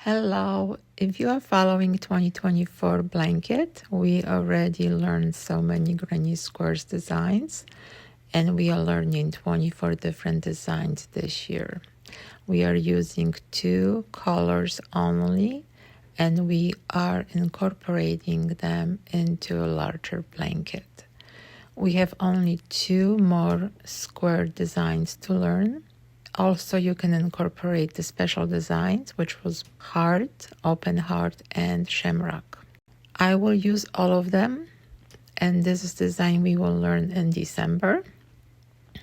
Hello, if you are following 2024 blanket, we already learned so many granny squares designs and we are learning 24 different designs this year. We are using 2 colors only and we are incorporating them into a larger blanket. We have only 2 more square designs to learn. Also, you can incorporate the special designs, which was heart, open heart, and shamrock. I will use all of them, and this is design we will learn in December.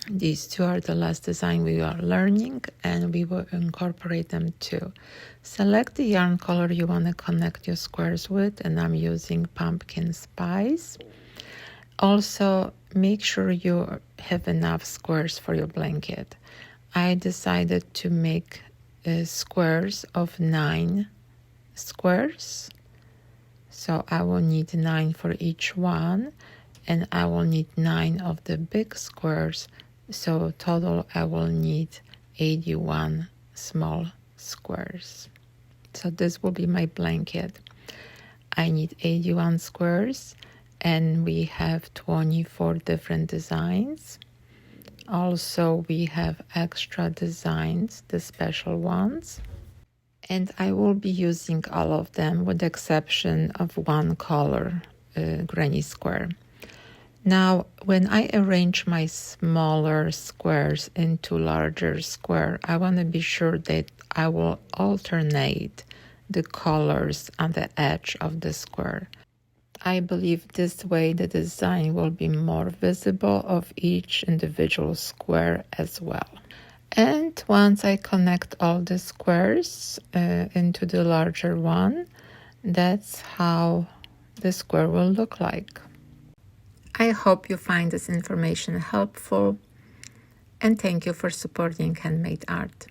These 2 are the last design we are learning, and we will incorporate them too. Select the yarn color you want to connect your squares with, and I'm using pumpkin spice. Also, make sure you have enough squares for your blanket. I decided to make squares of 9 squares. So I will need 9 for each one, and I will need 9 of the big squares. So total I will need 81 small squares. So this will be my blanket. I need 81 squares, and we have 24 different designs. Also, we have extra designs, the special ones, and I will be using all of them with the exception of one color, granny square. Now, when I arrange my smaller squares into larger square, I want to be sure that I will alternate the colors on the edge of the square. I believe this way the design will be more visible of each individual square as well. And once I connect all the squares into the larger one, that's how the square will look like. I hope you find this information helpful, and thank you for supporting handmade art.